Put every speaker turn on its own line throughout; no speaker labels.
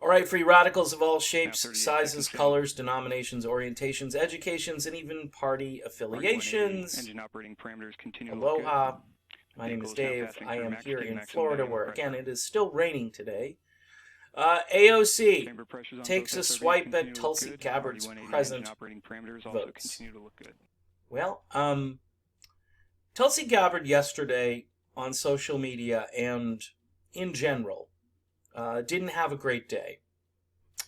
All right, free radicals of all shapes, sizes, colors, denominations, orientations, educations, and even party affiliations.
Engine operating parameters continue to look
Aloha.
good.
My name is
Vehicle is now
Dave.
passing
I
through
am
max
here
G,
in
maximum
Florida,
dynamic
where
pressure.
again it is still raining today. AOC
Chamber pressures on
takes
both
a
SRVs
swipe
continue
at
to look
Tulsi
good.
Gabbard's
RD-180
present
engine operating parameters also
votes.
continue to look good.
Well, Tulsi Gabbard yesterday on social media and in general didn't have a great day.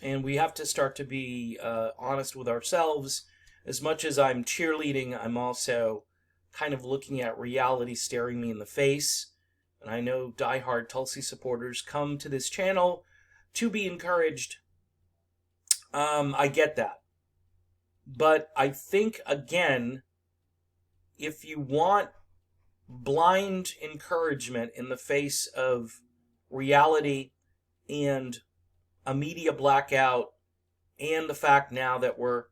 And we have to start to be honest with ourselves. As much as I'm cheerleading, I'm also kind of looking at reality staring me in the face. And I know diehard Tulsi supporters come to this channel to be encouraged. I get that. But I think, again, if you want blind encouragement in the face of reality and a media blackout, and the fact now that we're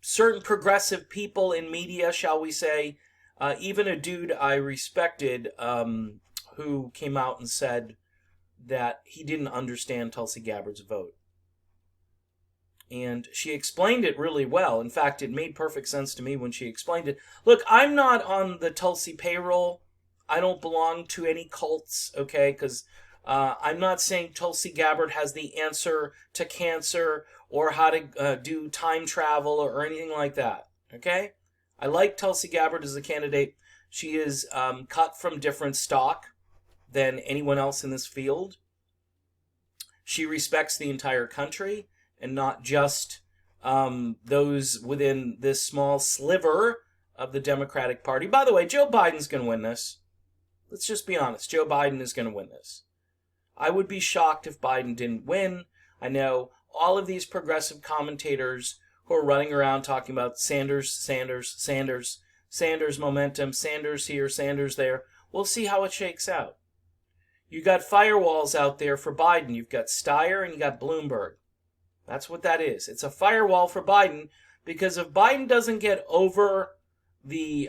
certain progressive people in media, shall we say, even a dude I respected who came out and said that he didn't understand Tulsi Gabbard's vote. And she explained it really well. In fact, it made perfect sense to me when she explained it. Look, I'm not on the Tulsi payroll. I don't belong to any cults, okay? Because I'm not saying Tulsi Gabbard has the answer to cancer or how to do time travel or anything like that, okay? I like Tulsi Gabbard as a candidate. She is cut from different stock than anyone else in this field. She respects the entire country and not just those within this small sliver of the Democratic Party. By the way, Joe Biden's going to win this. Let's just be honest. Joe Biden is going to win this. I would be shocked if Biden didn't win. I know all of these progressive commentators who are running around talking about Sanders momentum, Sanders here, Sanders there. We'll see how it shakes out. You got firewalls out there for Biden. You've got Steyer and you got Bloomberg. That's what that is. It's a firewall for Biden because if Biden doesn't get over the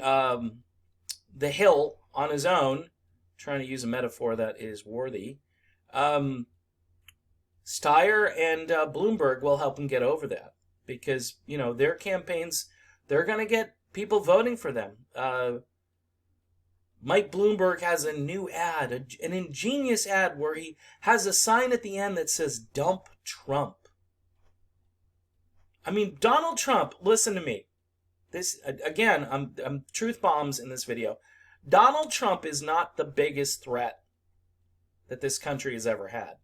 hill on his own, trying to use a metaphor that is worthy, Steyer and Bloomberg will help him get over that because, you know, their campaigns, they're going to get people voting for them. Mike Bloomberg has a new ad, an ingenious ad where he has a sign at the end that says, "Dump Trump." I mean, Donald Trump, listen to me. This, again, I'm truth bombs in this video. Donald Trump is not the biggest threat that this country has ever had.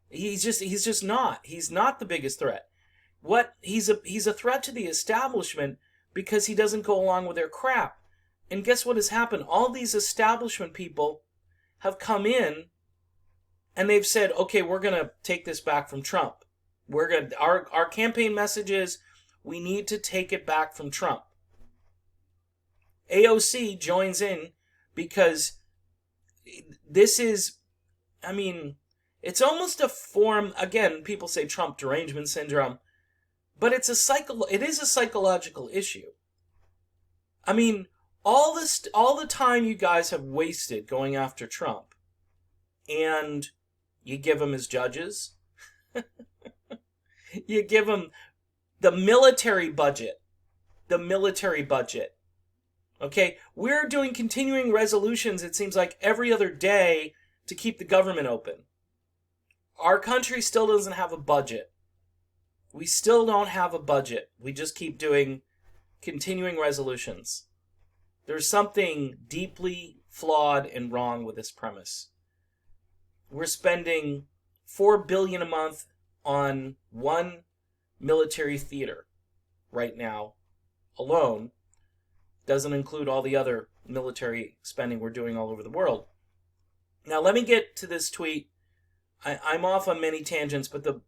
He's just not. He's not the biggest threat. He's a threat to the establishment because he doesn't go along with their crap. And guess what has happened? All these establishment people have come in and they've said, okay, we're going to take this back from Trump. Our campaign message is we need to take it back from Trump. AOC joins in because this is, I mean, it's almost a form, again, people say Trump derangement syndrome, but it is a psychological issue. I mean, all the time you guys have wasted going after Trump, and you give him his judges, you give him the military budget. Okay, we're doing continuing resolutions, it seems like, every other day to keep the government open. Our country still doesn't have a budget. We still don't have a budget. We just keep doing continuing resolutions. There's something deeply flawed and wrong with this premise. We're spending $4 billion a month on one military theater right now alone. Doesn't include all the other military spending we're doing all over the world. Now let me get to this tweet. I'm off on many tangents, but the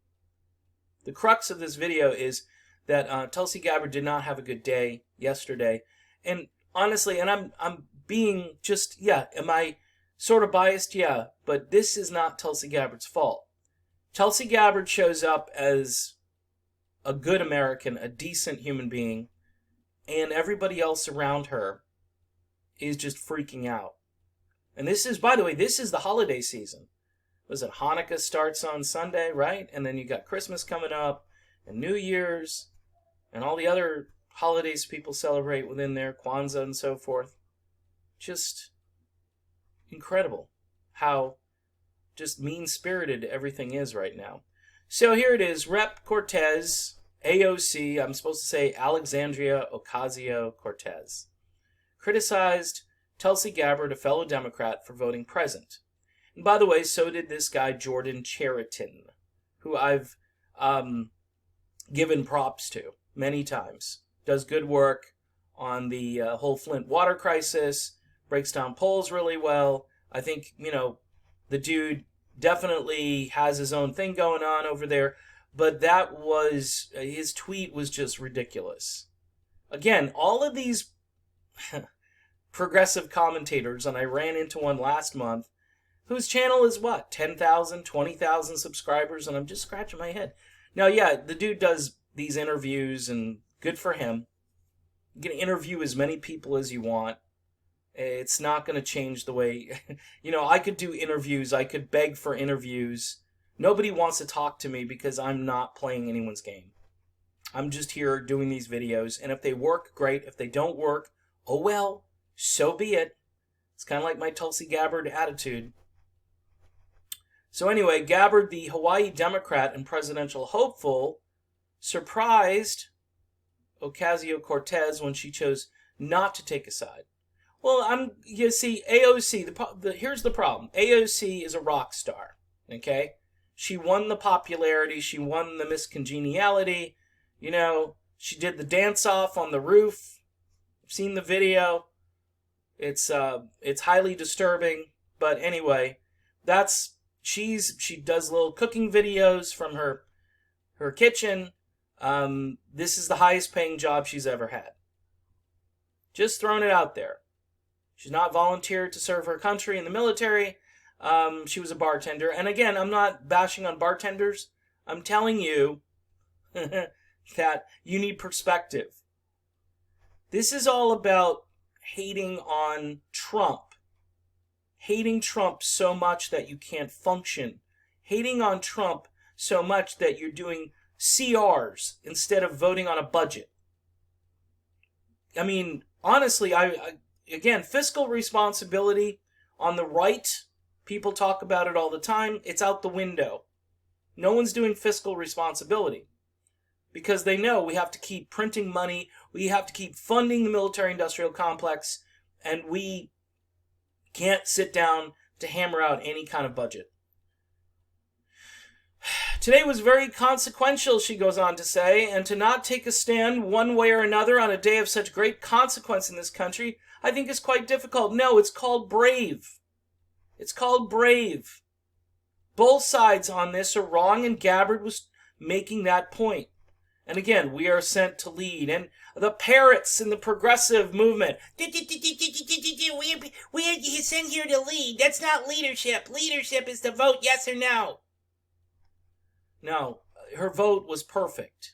crux of this video is that Tulsi Gabbard did not have a good day yesterday. And honestly, and I'm being just, yeah, am I sort of biased? Yeah, but this is not Tulsi Gabbard's fault. Tulsi Gabbard shows up as a good American, a decent human being, and everybody else around her is just freaking out. And this is, by the way, this is the holiday season. was it Hanukkah starts on Sunday, right? And then you got Christmas coming up, and New Year's, and all the other holidays people celebrate within there, Kwanzaa and so forth. Just incredible how just mean-spirited everything is right now. So here it is, Rep. Cortez, AOC, I'm supposed to say Alexandria Ocasio-Cortez, criticized Tulsi Gabbard, a fellow Democrat, for voting present. And by the way, so did this guy Jordan Chariton, who I've given props to many times. Does good work on the whole Flint water crisis, breaks down polls really well. I think, the dude definitely has his own thing going on over there, but his tweet was just ridiculous. Again, all of these progressive commentators, and I ran into one last month, whose channel is 10,000, 20,000 subscribers, and I'm just scratching my head. Now, yeah, the dude does these interviews, and good for him. You can interview as many people as you want. It's not going to change the way... I could do interviews. I could beg for interviews. Nobody wants to talk to me because I'm not playing anyone's game. I'm just here doing these videos, and if they work, great. If they don't work, oh well, so be it. It's kind of like my Tulsi Gabbard attitude. So anyway, Gabbard, the Hawaii Democrat and presidential hopeful, surprised Ocasio-Cortez when she chose not to take a side. Well, you see, AOC, here's the problem. AOC is a rock star, okay? She won the popularity. She won the Miss Congeniality. She did the dance-off on the roof. I've seen the video. It's highly disturbing. But anyway, she does little cooking videos from her kitchen. This is the highest paying job she's ever had. Just throwing it out there. She's not volunteered to serve her country in the military. She was a bartender. And again, I'm not bashing on bartenders. I'm telling you that you need perspective. This is all about hating on Trump. Hating Trump so much that you can't function. Hating on Trump so much that you're doing CRs instead of voting on a budget. I mean, honestly, again, fiscal responsibility on the right, people talk about it all the time. It's out the window. No one's doing fiscal responsibility because they know we have to keep printing money, we have to keep funding the military-industrial complex, and we can't sit down to hammer out any kind of budget. Today was very consequential, she goes on to say, and to not take a stand one way or another on a day of such great consequence in this country, I think is quite difficult. No, it's called brave. It's called brave. Both sides on this are wrong, and Gabbard was making that point. And again, we are sent to lead. And the parrots in the progressive movement, we are sent here to lead. That's not leadership. Leadership is to vote yes or no. No, her vote was perfect.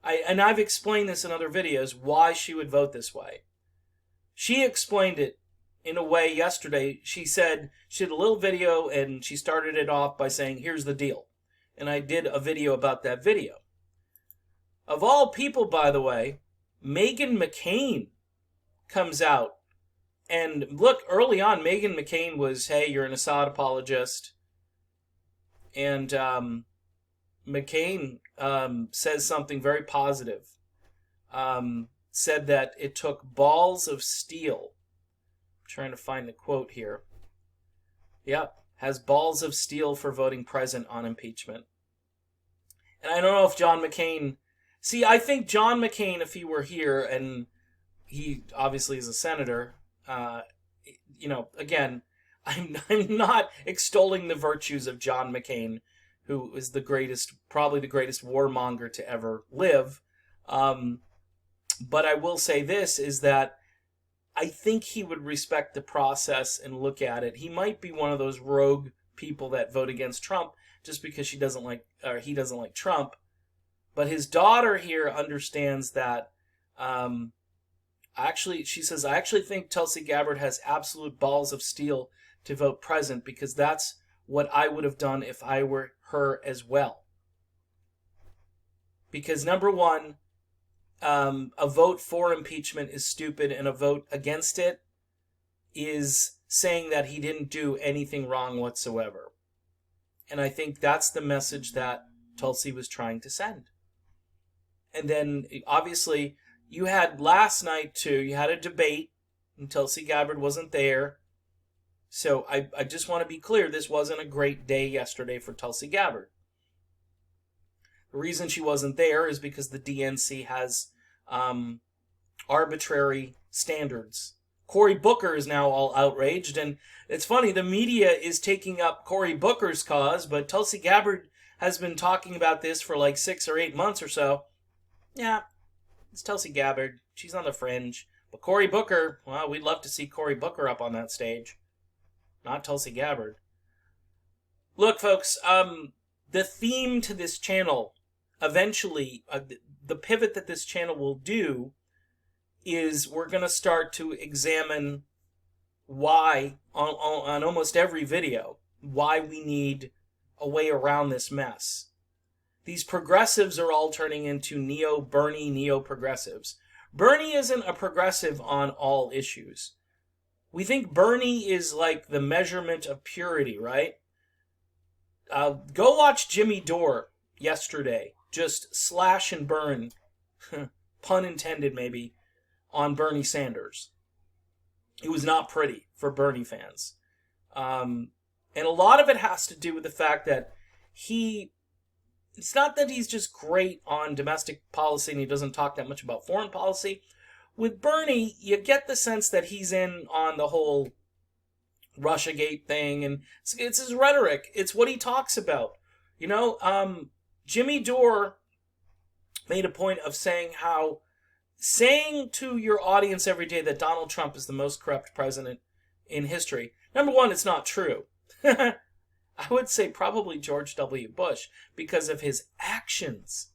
I've explained this in other videos, why she would vote this way. She explained it in a way yesterday. She said, she did a little video and she started it off by saying, here's the deal. And I did a video about that video. Of all people, by the way, Meghan McCain comes out. And look, early on, Meghan McCain was, hey, you're an Assad apologist. And McCain says something very positive. Said that it took balls of steel. I'm trying to find the quote here. Yep, has balls of steel for voting present on impeachment. And I don't know if John McCain... See, I think John McCain, if he were here, and he obviously is a senator, again, I'm not extolling the virtues of John McCain, who is probably the greatest warmonger to ever live. But I will say this, is that I think he would respect the process and look at it. He might be one of those rogue people that vote against Trump just because he doesn't like Trump. But his daughter here understands that, she says, I actually think Tulsi Gabbard has absolute balls of steel to vote present because that's what I would have done if I were her as well. Because number one, a vote for impeachment is stupid, and a vote against it is saying that he didn't do anything wrong whatsoever. And I think that's the message that Tulsi was trying to send. And then, obviously, you had last night, too, you had a debate, and Tulsi Gabbard wasn't there. So I just want to be clear, this wasn't a great day yesterday for Tulsi Gabbard. The reason she wasn't there is because the DNC has arbitrary standards. Cory Booker is now all outraged, and it's funny, the media is taking up Cory Booker's cause, but Tulsi Gabbard has been talking about this for like 6 or 8 months or so. Yeah, it's Tulsi Gabbard. She's on the fringe. But Cory Booker, well, we'd love to see Cory Booker up on that stage. Not Tulsi Gabbard. Look, folks, the theme to this channel, eventually, the pivot that this channel will do is we're going to start to examine why, on almost every video, why we need a way around this mess. These progressives are all turning into Bernie neo-progressives. Bernie isn't a progressive on all issues. We think Bernie is like the measurement of purity, right? Go watch Jimmy Dore yesterday. Just slash and burn, pun intended maybe, on Bernie Sanders. It was not pretty for Bernie fans. And a lot of it has to do with the fact that it's not that he's just great on domestic policy and he doesn't talk that much about foreign policy. With Bernie, you get the sense that he's in on the whole Russiagate thing, and it's his rhetoric. It's what he talks about. You know, Jimmy Dore made a point of saying to your audience every day that Donald Trump is the most corrupt president in history. Number one, it's not true. I would say probably George W. Bush, because of his actions.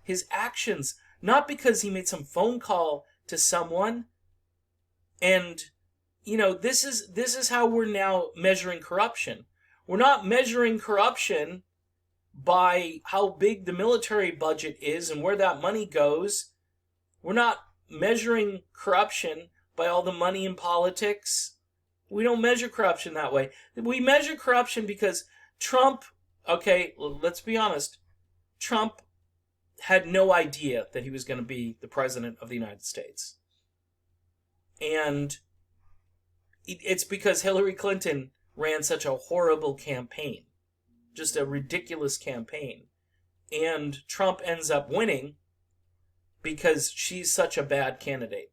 His actions, not because he made some phone call to someone. And, you know, this is how we're now measuring corruption. We're not measuring corruption by how big the military budget is and where that money goes. We're not measuring corruption by all the money in politics. We don't measure corruption that way. We measure corruption because Trump, okay, let's be honest, Trump had no idea that he was going to be the president of the United States. And it's because Hillary Clinton ran such a horrible campaign, just a ridiculous campaign. And Trump ends up winning because she's such a bad candidate.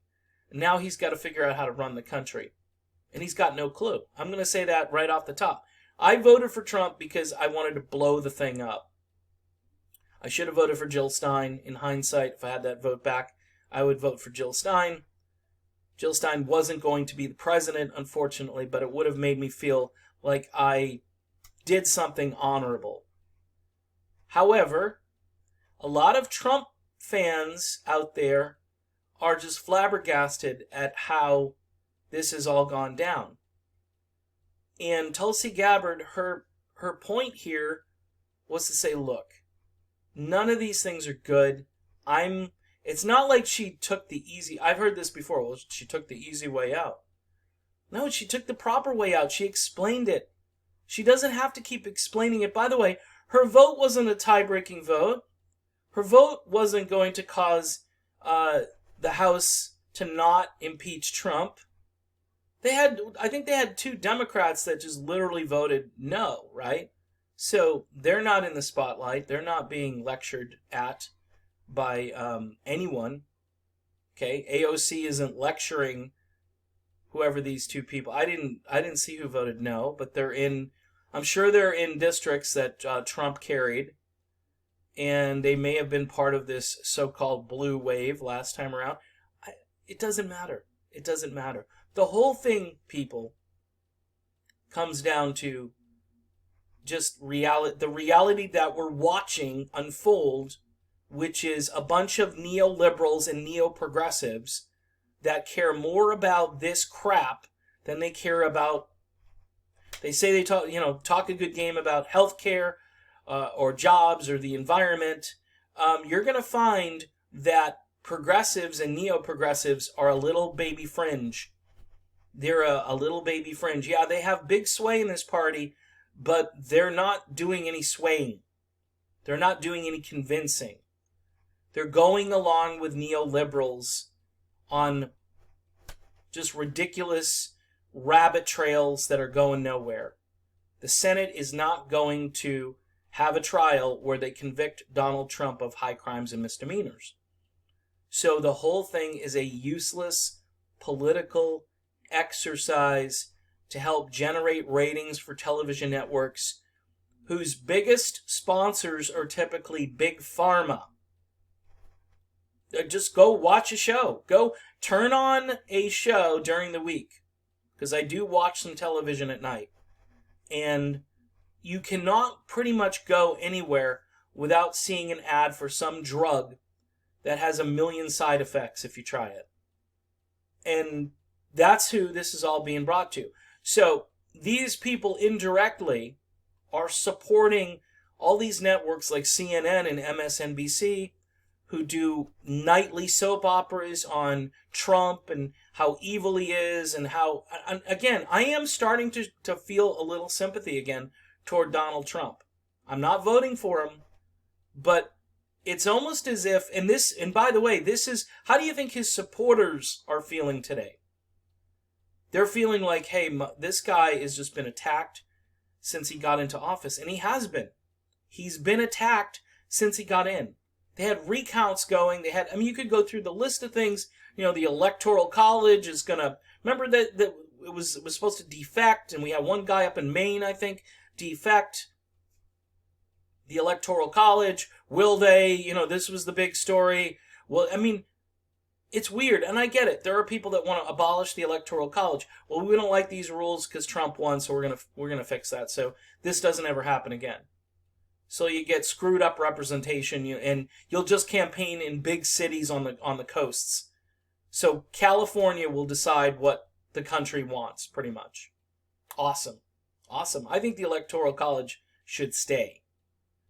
Now he's got to figure out how to run the country. And he's got no clue. I'm going to say that right off the top. I voted for Trump because I wanted to blow the thing up. I should have voted for Jill Stein. In hindsight, if I had that vote back, I would vote for Jill Stein. Jill Stein wasn't going to be the president, unfortunately, but it would have made me feel like I did something honorable. However, a lot of Trump fans out there are just flabbergasted at how this has all gone down. And Tulsi Gabbard, her point here was to say, look, none of these things are good. It's not like she took the easy, I've heard this before, well, she took the easy way out. No, she took the proper way out. She explained it. She doesn't have to keep explaining it. By the way, her vote wasn't a tie-breaking vote. Her vote wasn't going to cause the House to not impeach Trump. I think they had 2 Democrats that just literally voted no, right? So they're not in the spotlight. They're not being lectured at by anyone. Okay, AOC isn't lecturing whoever these 2 people. I didn't see who voted no, but I'm sure they're in districts that Trump carried, and they may have been part of this so-called blue wave last time around. It doesn't matter. It doesn't matter. The whole thing, people, comes down to just the reality that we're watching unfold, which is a bunch of neoliberals and neo-progressives that care more about this crap than they care about They say they talk a good game about healthcare or jobs or the environment. You're going to find that progressives and neo-progressives are a little baby fringe. They're a little baby fringe. Yeah, they have big sway in this party, but they're not doing any swaying. They're not doing any convincing. They're going along with neoliberals on just ridiculous rabbit trails that are going nowhere. The Senate is not going to have a trial where they convict Donald Trump of high crimes and misdemeanors. So the whole thing is a useless political exercise to help generate ratings for television networks whose biggest sponsors are typically big pharma. Just go watch a show. Go turn on a show during the week, because I do watch some television at night. And you cannot pretty much go anywhere without seeing an ad for some drug that has 1 million side effects if you try it. And that's who this is all being brought to. So these people indirectly are supporting all these networks like CNN and MSNBC, who do nightly soap operas on Trump and how evil he is, and how, again, I am starting to feel a little sympathy again toward Donald Trump. I'm not voting for him, but it's almost as if, and by the way, this is, how do you think his supporters are feeling today? They're feeling like, hey, this guy has just been attacked since he got into office, and he has been. He's been attacked since he got in. They had recounts going. You could go through the list of things. The Electoral College is going to, remember that it was supposed to defect, and we had one guy up in Maine, I think, defect. The Electoral College, will they, this was the big story. Well, it's weird, and I get it. There are people that want to abolish the Electoral College. Well, we don't like these rules because Trump won, so we're gonna fix that. So this doesn't ever happen again. So you get screwed up representation, and you'll just campaign in big cities on the coasts. So California will decide what the country wants, pretty much. Awesome. I think the Electoral College should stay,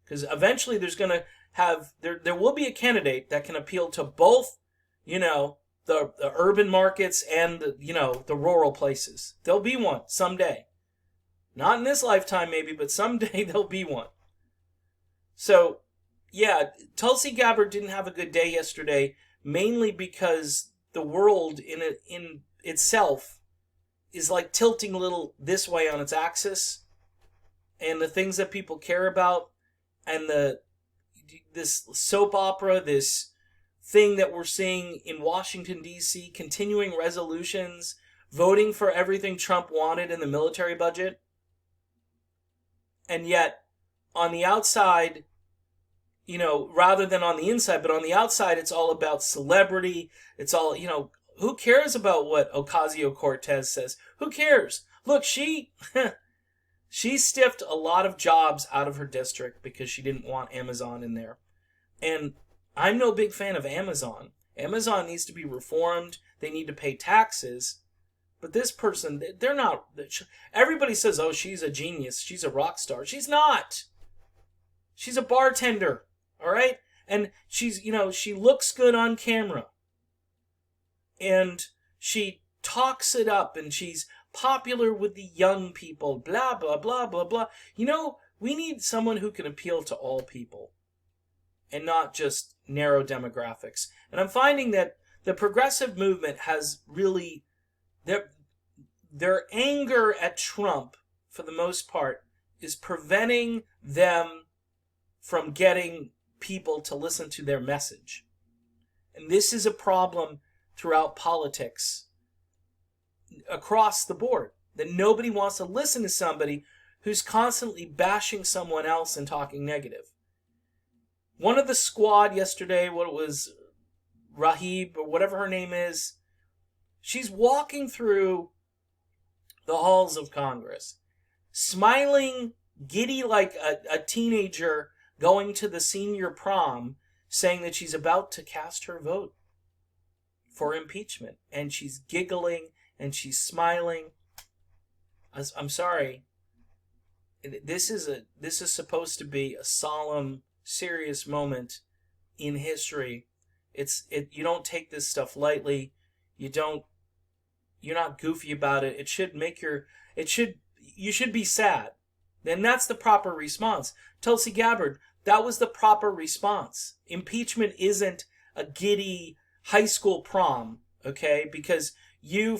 because eventually there will be a candidate that can appeal to both, the urban markets and the rural places. There'll be one someday. Not in this lifetime, maybe, but someday there'll be one. So, yeah, Tulsi Gabbard didn't have a good day yesterday, mainly because the world in itself is like tilting a little this way on its axis, and the things that people care about, and this soap opera, this thing that we're seeing in Washington, D.C., continuing resolutions, voting for everything Trump wanted in the military budget. And yet, on the outside, rather than on the inside, but on the outside, it's all about celebrity. It's all, who cares about what Ocasio-Cortez says? Who cares? Look, she stiffed a lot of jobs out of her district because she didn't want Amazon in there. And I'm no big fan of Amazon. Amazon needs to be reformed. They need to pay taxes. But this person, they're not. Everybody says, oh, she's a genius. She's a rock star. She's not. She's a bartender. All right? And she's, she looks good on camera. And she talks it up, and she's popular with the young people. Blah, blah, blah, blah, blah. We need someone who can appeal to all people, and not just narrow demographics. And I'm finding that the progressive movement has really, their anger at Trump, for the most part, is preventing them from getting people to listen to their message. And this is a problem throughout politics, across the board, that nobody wants to listen to somebody who's constantly bashing someone else and talking negative. One of the squad yesterday, what it was, Rahib, or whatever her name is, she's walking through the halls of Congress, smiling, giddy like a teenager going to the senior prom, saying that she's about to cast her vote for impeachment. And she's giggling, and she's smiling. I'm sorry. this is supposed to be a solemn, serious moment in history. You don't take this stuff lightly. You're not goofy about it. You should be sad. And that's the proper response. Tulsi Gabbard, that was the proper response. Impeachment isn't a giddy high school prom, okay? Because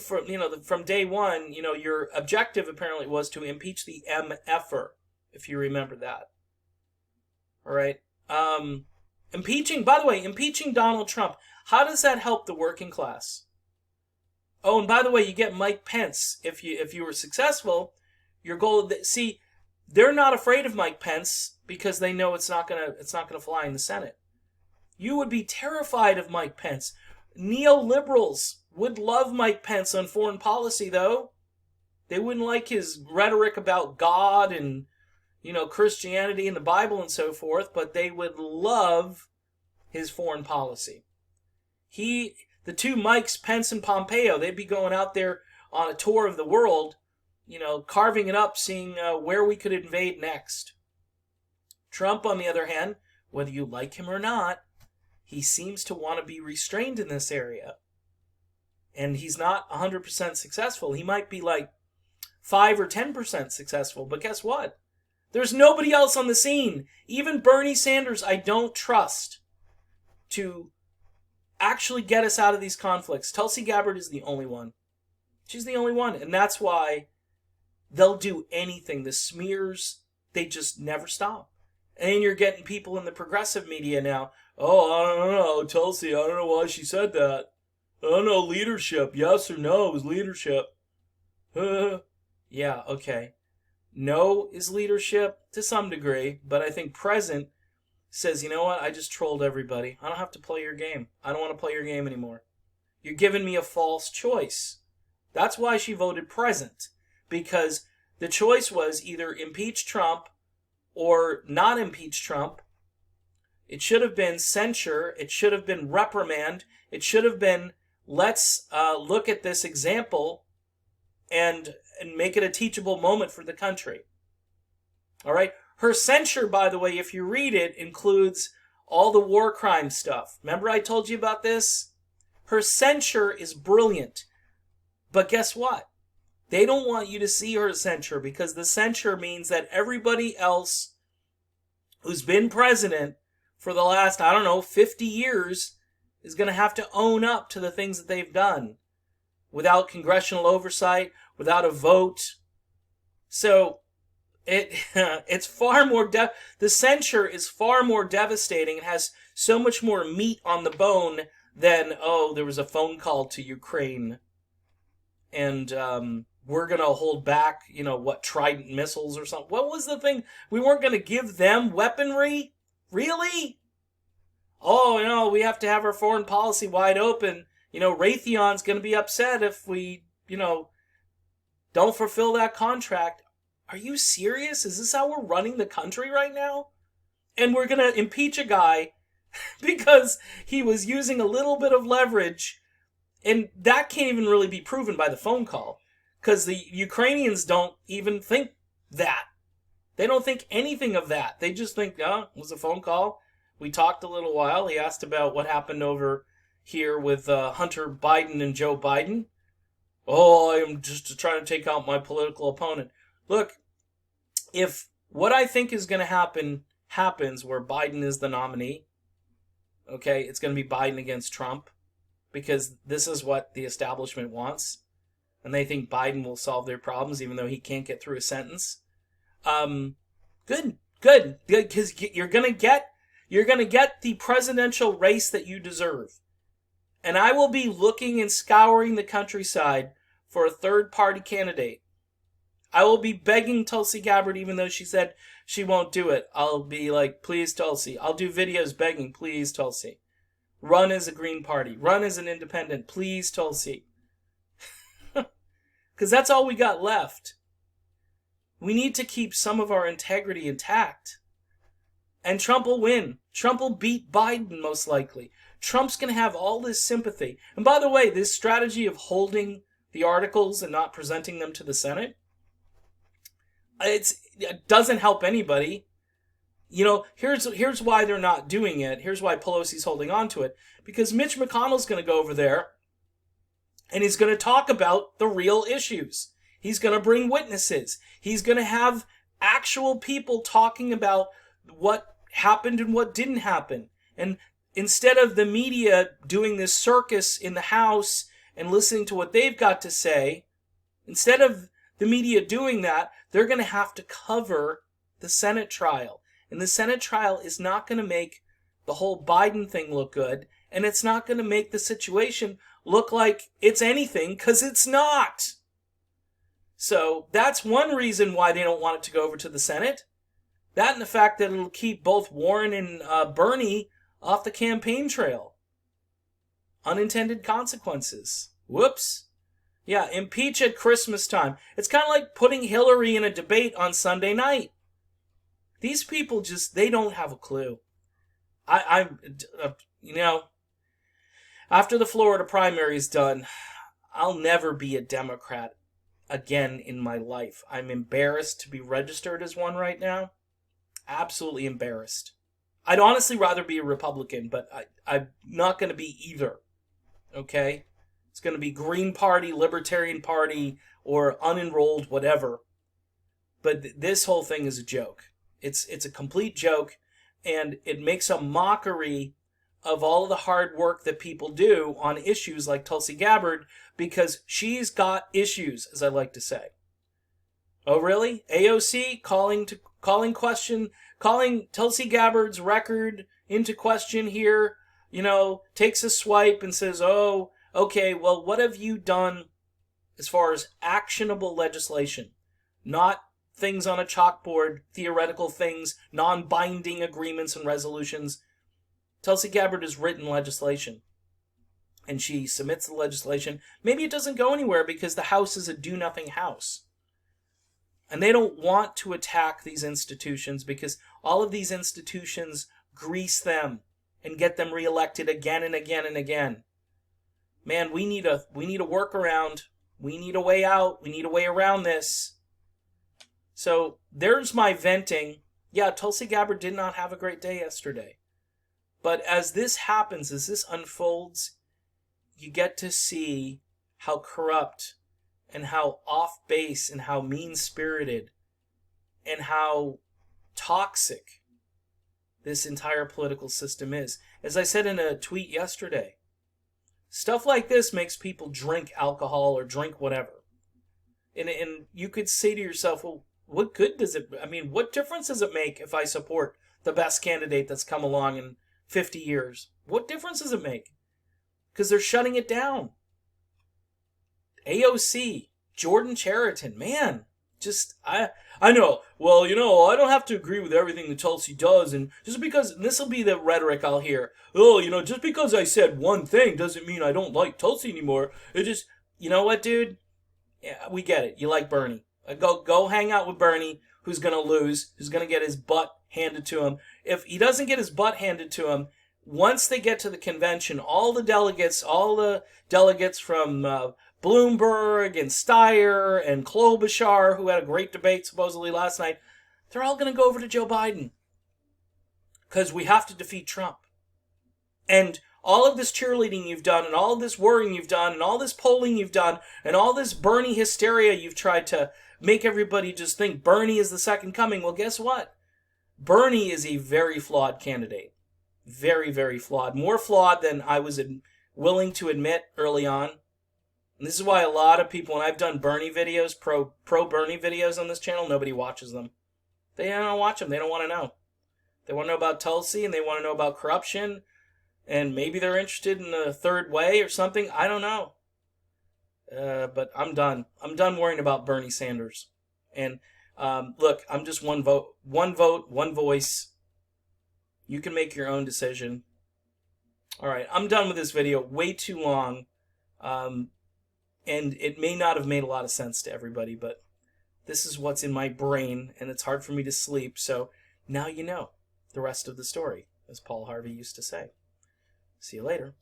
from day one, your objective apparently was to impeach the MFer, if you remember that. All right. Impeaching Donald Trump, how does that help the working class? Oh, and by the way, you get Mike Pence if you were successful. Your goal, see, they're not afraid of Mike Pence because they know it's not gonna fly in the Senate. You would be terrified of Mike Pence. Neoliberals would love Mike Pence on foreign policy, though. They wouldn't like his rhetoric about God and, Christianity and the Bible and so forth, but they would love his foreign policy. The two Mikes, Pence and Pompeo, they'd be going out there on a tour of the world, carving it up, seeing where we could invade next. Trump, on the other hand, whether you like him or not, he seems to want to be restrained in this area. And he's not 100% successful. He might be like 5 or 10% successful, but guess what? There's nobody else on the scene. Even Bernie Sanders, I don't trust to actually get us out of these conflicts. Tulsi Gabbard is the only one. She's the only one. And that's why they'll do anything. The smears, they just never stop. And then you're getting people in the progressive media now. Oh, I don't know, Tulsi, I don't know why she said that. I don't know, leadership, yes or no, it was leadership. Yeah, okay. No is leadership to some degree, but I think present says, you know what, I just trolled everybody. I don't have to play your game. I don't want to play your game anymore. You're giving me a false choice. That's why she voted present. Because the choice was either impeach Trump or not impeach Trump. It should have been censure. It should have been reprimand. It should have been, let's look at this example and make it a teachable moment for the country. All right? Her censure, by the way, if you read it, includes all the war crime stuff. Remember I told you about this? Her censure is brilliant. But guess what? They don't want you to see her censure because the censure means that everybody else who's been president for the last, 50 years is going to have to own up to the things that they've done without congressional oversight, without a vote. So it's far more, the censure is far more devastating. It has so much more meat on the bone than, there was a phone call to Ukraine and we're going to hold back, Trident missiles or something. What was the thing? We weren't going to give them weaponry? Really? We have to have our foreign policy wide open. Raytheon's going to be upset if we, don't fulfill that contract. Are you serious? Is this how we're running the country right now? And we're going to impeach a guy because he was using a little bit of leverage. And that can't even really be proven by the phone call. Because the Ukrainians don't even think that. They don't think anything of that. They just think, it was a phone call. We talked a little while. He asked about what happened over here with Hunter Biden and Joe Biden. I am just trying to take out my political opponent. Look, if what I think is going to happen happens where Biden is the nominee, okay, it's going to be Biden against Trump because this is what the establishment wants. And they think Biden will solve their problems even though he can't get through a sentence. Good, because you're gonna get the presidential race that you deserve. And I will be looking and scouring the countryside for a third-party candidate. I will be begging Tulsi Gabbard, even though she said she won't do it. I'll be like, please, Tulsi. I'll do videos begging, please, Tulsi. Run as a Green Party. Run as an independent. Please, Tulsi. Because that's all we got left. We need to keep some of our integrity intact. And Trump will win. Trump will beat Biden, most likely. Trump's going to have all this sympathy. And by the way, this strategy of holding the articles and not presenting them to the Senate, It doesn't help anybody. You know, here's why they're not doing it. Here's why Pelosi's holding on to it. Because Mitch McConnell's going to go over there and he's going to talk about the real issues. He's going to bring witnesses. He's going to have actual people talking about what happened and what didn't happen. And instead of the media doing this circus in the House and listening to what they've got to say, instead of the media doing that, they're going to have to cover the Senate trial. And the Senate trial is not going to make the whole Biden thing look good, and it's not going to make the situation look like it's anything, because it's not. So that's one reason why they don't want it to go over to the Senate. That and the fact that it'll keep both Warren and Bernie off the campaign trail. Unintended consequences. Whoops. Yeah, impeach at Christmas time. It's kind of like putting Hillary in a debate on Sunday night. These people they don't have a clue. You know, after the Florida primary is done, I'll never be a Democrat again in my life. I'm embarrassed to be registered as one right now. Absolutely embarrassed. I'd honestly rather be a Republican, but I'm not going to be either. Okay? It's going to be Green Party, Libertarian Party, or unenrolled, whatever. But this whole thing is a joke. It's a complete joke, and it makes a mockery of all of the hard work that people do on issues like Tulsi Gabbard, because she's got issues, as I like to say. Oh, really? AOC calling Tulsi Gabbard's record into question here, you know, takes a swipe and says, oh, okay, well, what have you done as far as actionable legislation? Not things on a chalkboard, theoretical things, non-binding agreements and resolutions. Tulsi Gabbard has written legislation, and she submits the legislation. Maybe it doesn't go anywhere because the House is a do-nothing House. And they don't want to attack these institutions because all of these institutions grease them and get them reelected again and again and again. Man, we need a workaround. We need a way out. We need a way around this. So there's my venting. Yeah, Tulsi Gabbard did not have a great day yesterday. But as this happens, as this unfolds, you get to see how corrupt and how off base and how mean-spirited and how toxic this entire political system is. As I said in a tweet yesterday, stuff like this makes people drink alcohol or drink whatever. And you could say to yourself, well, what difference does it make if I support the best candidate that's come along in 50 years? What difference does it make? Because they're shutting it down. AOC, Jordan Chariton, man, I know, well, you know, I don't have to agree with everything that Tulsi does, and just because, and this will be the rhetoric I'll hear, oh, you know, just because I said one thing doesn't mean I don't like Tulsi anymore. It just, you know what, dude? Yeah, we get it. You like Bernie. Go hang out with Bernie, who's going to lose, who's going to get his butt handed to him. If he doesn't get his butt handed to him, once they get to the convention, all the delegates from Bloomberg and Steyer and Klobuchar, who had a great debate supposedly last night, they're all going to go over to Joe Biden. Because we have to defeat Trump. And all of this cheerleading you've done, and all of this worrying you've done, and all this polling you've done, and all this Bernie hysteria you've tried to make everybody just think Bernie is the second coming. Well, guess what? Bernie is a very flawed candidate. Very, very flawed. More flawed than I was willing to admit early on. And this is why a lot of people, when I've done Bernie videos, pro-Bernie videos on this channel, nobody watches them. They don't watch them. They don't want to know. They want to know about Tulsi, and they want to know about corruption, and maybe they're interested in the third way or something. I don't know. But I'm done. I'm done worrying about Bernie Sanders. And look, I'm just one vote, one voice. You can make your own decision. All right, I'm done with this video. Way too long. And it may not have made a lot of sense to everybody, but this is what's in my brain, and it's hard for me to sleep. So now you know the rest of the story, as Paul Harvey used to say. See you later.